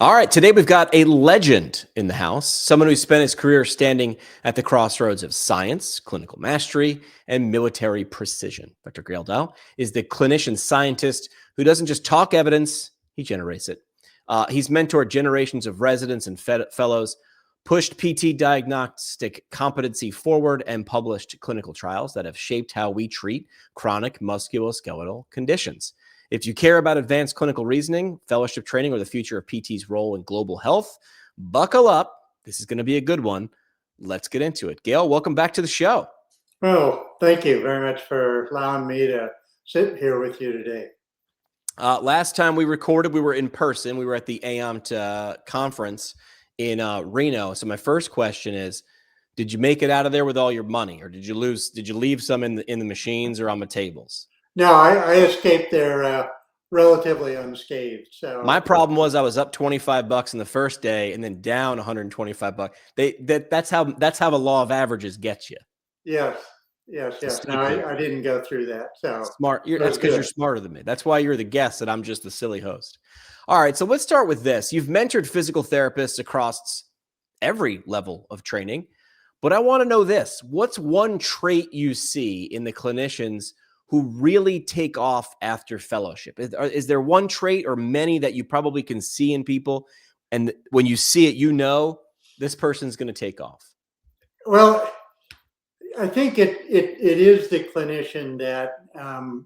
All right, today we've got a legend in the house, someone who spent his career standing at the crossroads of science, clinical mastery, and military precision. Dr. Gail Deyle is the clinician-scientist who doesn't just talk evidence, he generates it. He's mentored generations of residents and fellows, pushed PT diagnostic competency forward, and published clinical trials that have shaped how we treat chronic musculoskeletal conditions. If you care about advanced clinical reasoning, fellowship training, or the future of PT's role in global health, buckle up. This is going to be a good one. Let's get into it. Gail, welcome back to the show. Well, thank you very much for allowing me to sit here with you today. Last time we recorded, we were in person. We were at the AMT conference in Reno. So my first question is, did you make it out of there with all your money, or did you leave some in the machines or on the tables? No, I escaped there relatively unscathed. So my problem was I was up $25 in the first day and then down $125. That's how the law of averages gets you. Yes. No, I didn't go through that. So smart. That's because you're smarter than me. That's why you're the guest and I'm just the silly host. All right, so let's start with this. You've mentored physical therapists across every level of training, but I want to know this. What's one trait you see in the clinicians who really take off after fellowship? Is there one trait or many that you probably can see in people, and when you see it, you know this person's going to take off? Well, I think it is the clinician that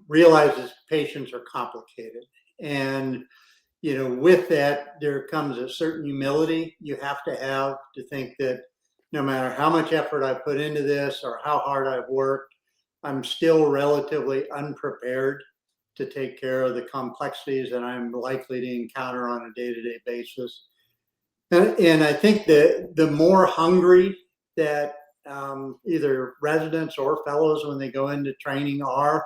realizes patients are complicated, and with that there comes a certain humility you have to think that no matter how much effort I put into this or how hard I've worked, I'm still relatively unprepared to take care of the complexities that I'm likely to encounter on a day-to-day basis. And I think that the more hungry that either residents or fellows when they go into training are,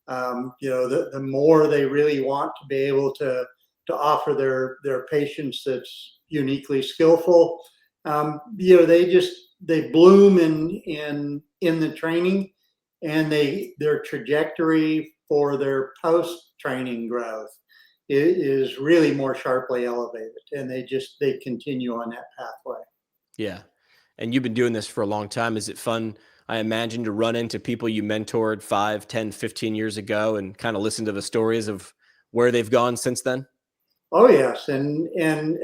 the more they really want to be able to offer their patients that's uniquely skillful. They bloom in the training, and their trajectory for their post-training growth is really more sharply elevated, and they continue on that pathway. Yeah. And you've been doing this for a long time. Is it fun, I imagine, to run into people you mentored 5, 10, 15 years ago and kind of listen to the stories of where they've gone since then? Oh yes, and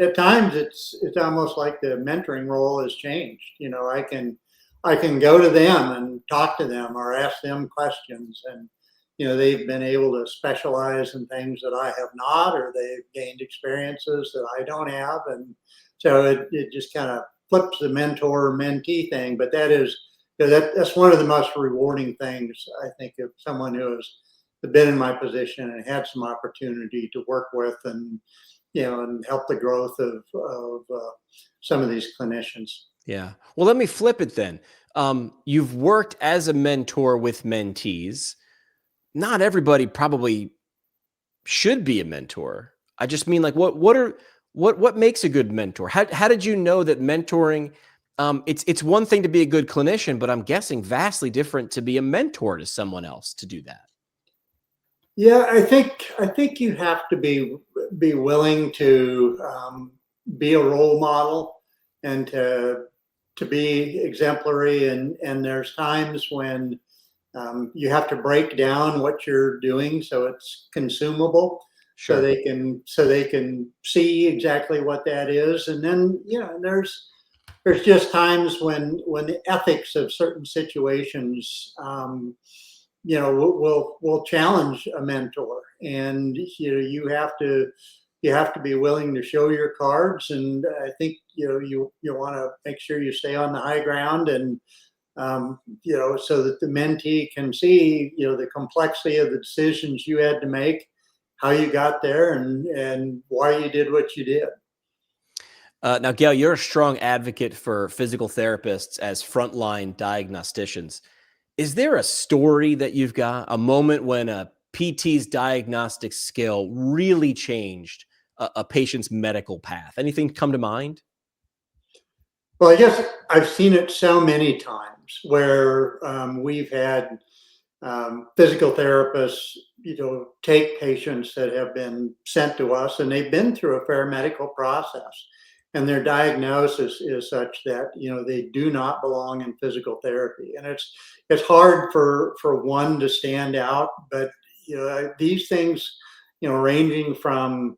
at times it's almost like the mentoring role has changed. I can go to them and talk to them or ask them questions, and they've been able to specialize in things that I have not, or they've gained experiences that I don't have, and so it just kind of flips the mentor-mentee thing. But that's one of the most rewarding things, I think, of someone who has been in my position and had some opportunity to work with and help the growth of some of these clinicians. Yeah. Well, let me flip it then. You've worked as a mentor with mentees. Not everybody probably should be a mentor. I just mean, like, what makes a good mentor? How did you know that mentoring? It's one thing to be a good clinician, but I'm guessing vastly different to be a mentor to someone else to do that. Yeah, I think you have to be willing to be a role model and to be exemplary, and there's times when you have to break down what you're doing so it's consumable. Sure. So they can see exactly what that is, and then there's just times when the ethics of certain situations will challenge a mentor, and you have to be willing to show your cards, and I think you want to make sure you stay on the high ground, and so that the mentee can see the complexity of the decisions you had to make, how you got there, and why you did what you did. Now, Gail, you're a strong advocate for physical therapists as frontline diagnosticians. Is there a story that you've got, a moment when a PT's diagnostic skill really changed a patient's medical path? Anything come to mind? Well, I guess I've seen it so many times where we've had Physical therapists, take patients that have been sent to us and they've been through a fair medical process, and their diagnosis is such that they do not belong in physical therapy, and it's hard for one to stand out. But these things, ranging from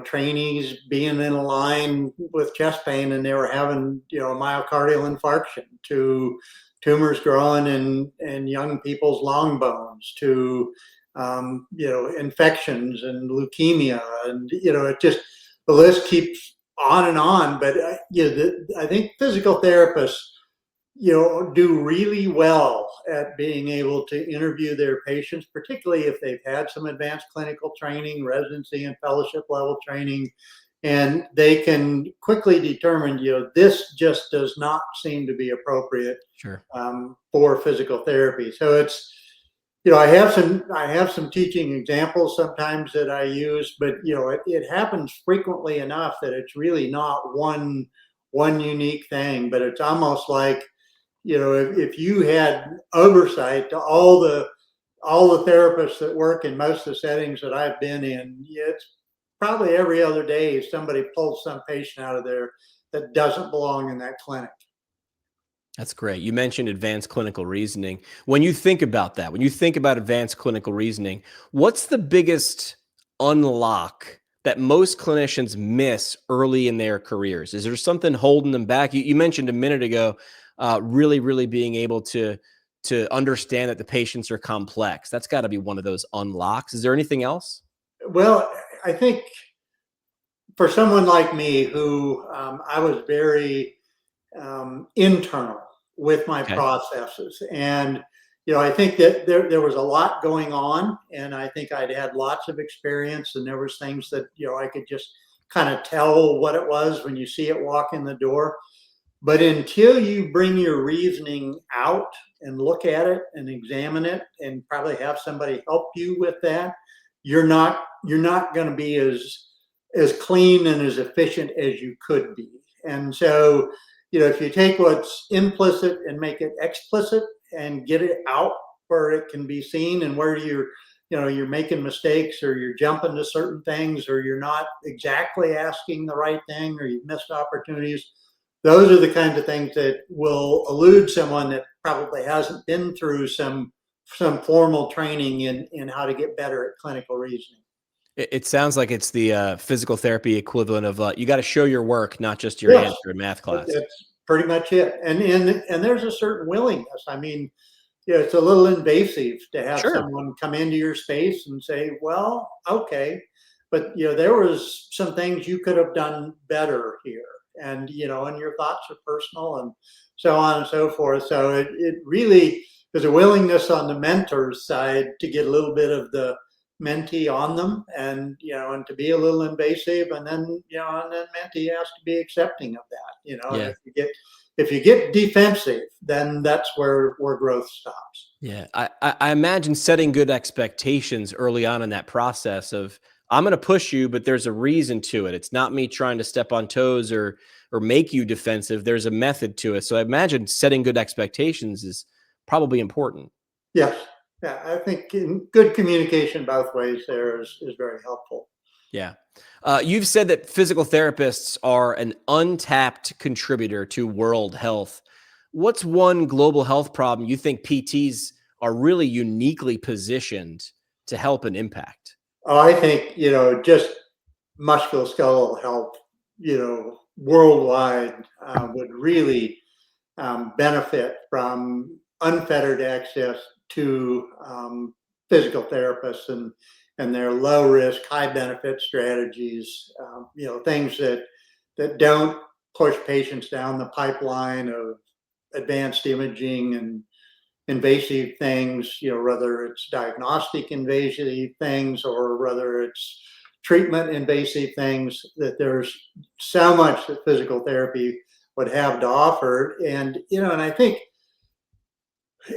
trainees being in a line with chest pain and they were having myocardial infarction, to tumors growing in young people's long bones, to infections and leukemia, and it just, the list keeps on and on. But I think physical therapists do really well at being able to interview their patients, particularly if they've had some advanced clinical training, residency and fellowship level training, and they can quickly determine, this just does not seem to be appropriate Sure. for physical therapy. So it's, I have some teaching examples sometimes that I use, but it happens frequently enough that it's really not one unique thing. But it's almost like, if you had oversight to all the therapists that work in most of the settings that I've been in, it's probably every other day somebody pulls some patient out of there that doesn't belong in that clinic. That's great. You mentioned advanced clinical reasoning. When you think about that, when you think about advanced clinical reasoning, what's the biggest unlock that most clinicians miss early in their careers? Is there something holding them back? You mentioned a minute ago, really being able to understand that the patients are complex. That's got to be one of those unlocks. Is there anything else? Well, I think for someone like me, who I was very internal with my Okay. processes, and I think that there was a lot going on, and I think I'd had lots of experience, and there was things that I could just kind of tell what it was when you see it walk in the door. But until you bring your reasoning out and look at it and examine it and probably have somebody help you with that, you're not going to be as clean and as efficient as you could be. And so, if you take what's implicit and make it explicit and get it out where it can be seen, and where you're making mistakes, or you're jumping to certain things, or you're not exactly asking the right thing, or you've missed opportunities. Those are the kinds of things that will elude someone that probably hasn't been through some formal training in how to get better at clinical reasoning. It sounds like it's the physical therapy equivalent of you got to show your work, not just your Yes, answer in math class. that's pretty much it. And there's a certain willingness. I mean, it's a little invasive to have Sure. someone come into your space and say, "Well, okay, but there was some things you could have done better here," and and your thoughts are personal, and so on and so forth. So it really, there's a willingness on the mentor's side to get a little bit of the mentee on them, and and to be a little invasive, and then mentee has to be accepting of that. And Yeah. if you get defensive, then that's where growth stops. Yeah, I imagine setting good expectations early on in that process of I'm going to push you, but there's a reason to it. It's not me trying to step on toes or make you defensive. There's a method to it. So I imagine setting good expectations is probably important. Yes. Yeah, I think good communication both ways there is very helpful. Yeah. You've said that physical therapists are an untapped contributor to world health. What's one global health problem you think PTs are really uniquely positioned to help and impact? Oh, I think, just musculoskeletal health, worldwide, would really benefit from unfettered access to physical therapists, and their low risk, high benefit strategies. Things that don't push patients down the pipeline of advanced imaging and invasive things. Whether it's diagnostic invasive things, or whether it's treatment invasive things. That there's so much that physical therapy would have to offer. And I think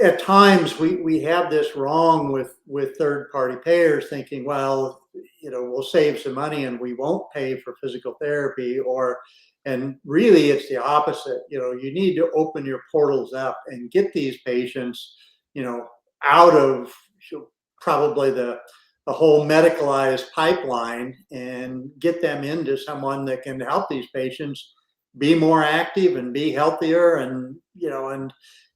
at times we have this wrong with third party payers, thinking, well, we'll save some money and we won't pay for physical therapy. And really it's the opposite. You need to open your portals up and get these patients, out of probably the whole medicalized pipeline and get them into someone that can help these patients be more active and be healthier, and and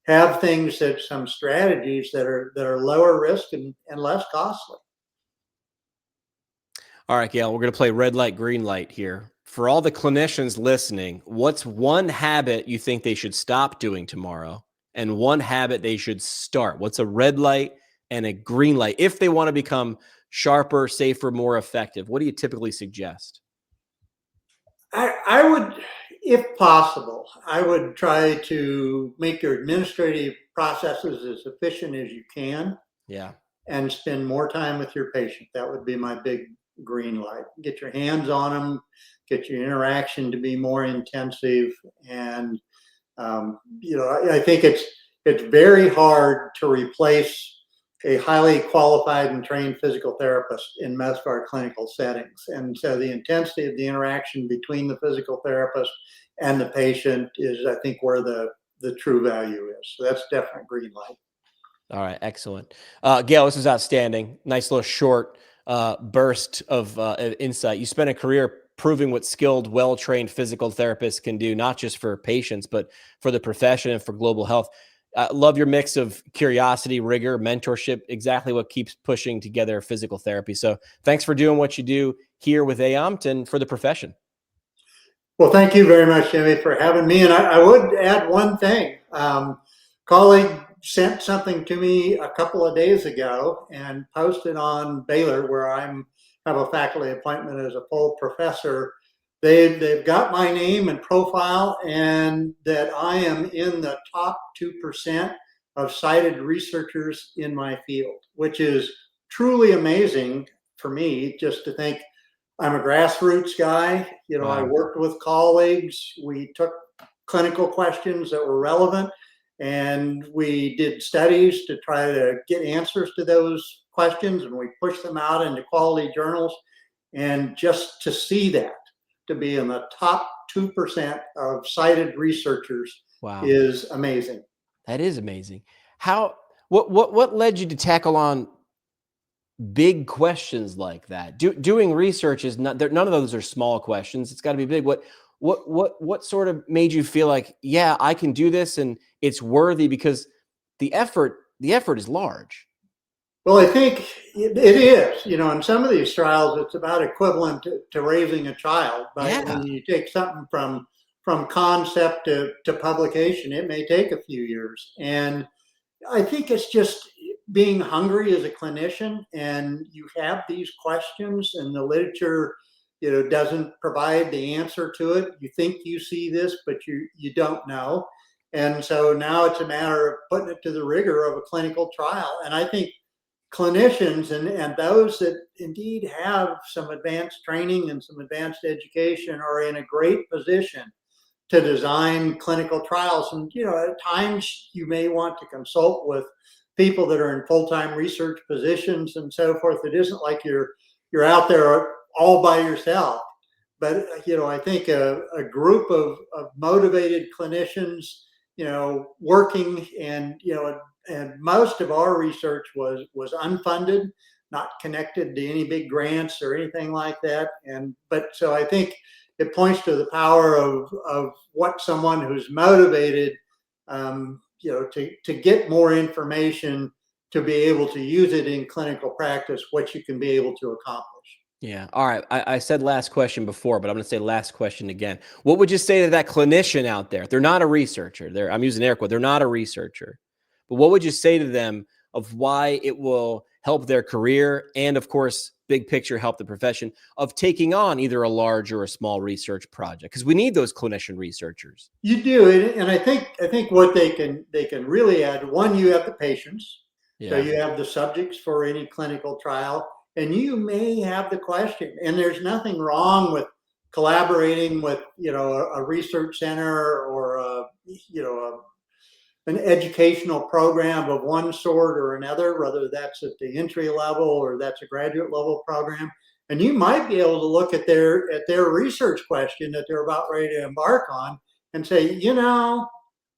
have things that some strategies that are lower risk and less costly. All right, Gail, we're going to play red light, green light here. For all the clinicians listening, what's one habit you think they should stop doing tomorrow and one habit they should start? What's a red light and a green light if they want to become sharper, safer, more effective? What do you typically suggest? I would, if possible, I would try to make your administrative processes as efficient as you can Yeah. and spend more time with your patient. That would be my big green light. Get your hands on them, get your interaction to be more intensive. And, I think it's very hard to replace a highly qualified and trained physical therapist in most of our clinical settings. And so the intensity of the interaction between the physical therapist and the patient is, I think, where the true value is. So that's definitely green light. All right, excellent. Gail, this is outstanding. Nice little short burst of insight. You spent a career proving what skilled, well-trained physical therapists can do, not just for patients, but for the profession and for global health. Love your mix of curiosity, rigor, mentorship, exactly what keeps pushing together physical therapy. So thanks for doing what you do here with AOMT and for the profession. Well, thank you very much, Jimmy, for having me. And I would add one thing. Colleague sent something to me a couple of days ago and posted on Baylor, where have a faculty appointment as a full professor. They've got my name and profile, and that I am in the top 2% of cited researchers in my field, which is truly amazing for me, just to think I'm a grassroots guy. I Wow. worked with colleagues. We took clinical questions that were relevant, and we did studies to try to get answers to those questions, and we pushed them out into quality journals. And just to see that, to be in the top 2% of cited researchers, Wow. is amazing. That is amazing. What led you to tackle on big questions like that? Doing research is not there. None of those are small questions. It's got to be big. What sort of made you feel like, yeah, I can do this and it's worthy, because the effort is large. Well, I think it is. In some of these trials, it's about equivalent to raising a child. But Yeah. when you take something from concept to publication, it may take a few years. And I think it's just being hungry as a clinician, and you have these questions, and the literature, doesn't provide the answer to it. You think you see this, but you don't know. And so now it's a matter of putting it to the rigor of a clinical trial. And I think clinicians and those that indeed have some advanced training and some advanced education are in a great position to design clinical trials. And at times you may want to consult with people that are in full-time research positions and so forth. It isn't like you're out there all by yourself. But I think a group of motivated clinicians, working, and most of our research was unfunded, not connected to any big grants or anything like that. But so I think it points to the power of what someone who's motivated, to get more information, to be able to use it in clinical practice, what you can be able to accomplish. Yeah. All right. I said last question before, but I'm going to say last question again. What would you say to that clinician out there? They're not a researcher. I'm using air quote. They're not a researcher. But what would you say to them of why it will help their career and, of course, big picture, help the profession of taking on either a large or a small research project? Because we need those clinician researchers. You do, and I think what they can really add. One, you have the patients, so Yeah. you have the subjects for any clinical trial, and you may have the question. And there's nothing wrong with collaborating with a research center or an educational program of one sort or another, whether that's at the entry level or that's a graduate level program. And you might be able to look at their research question that they're about ready to embark on and say,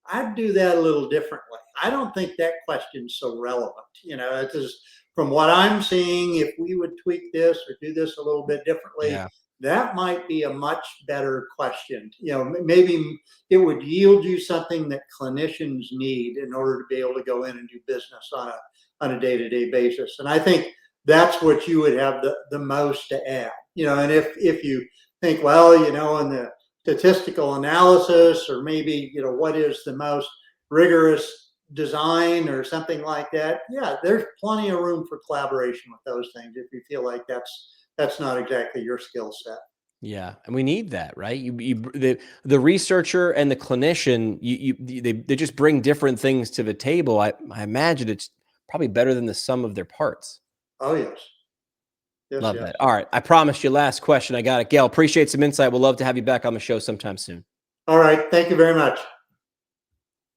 I'd do that a little differently. I don't think that question's so relevant. It's just from what I'm seeing, if we would tweak this or do this a little bit differently, Yeah. that might be a much better question. Maybe it would yield you something that clinicians need in order to be able to go in and do business on a day-to-day basis. And I think that's what you would have the most to add. And if you think, well, in the statistical analysis, or maybe, what is the most rigorous design or something like that, yeah, there's plenty of room for collaboration with those things if you feel like that's not exactly your skill set. Yeah, and we need that, right? The researcher and the clinician, they just bring different things to the table. I imagine it's probably better than the sum of their parts. Oh, yes. Yes, Love yes. that. All right, I promised you last question. I got it. Gail, appreciate some insight. We'll love to have you back on the show sometime soon. All right. Thank you very much.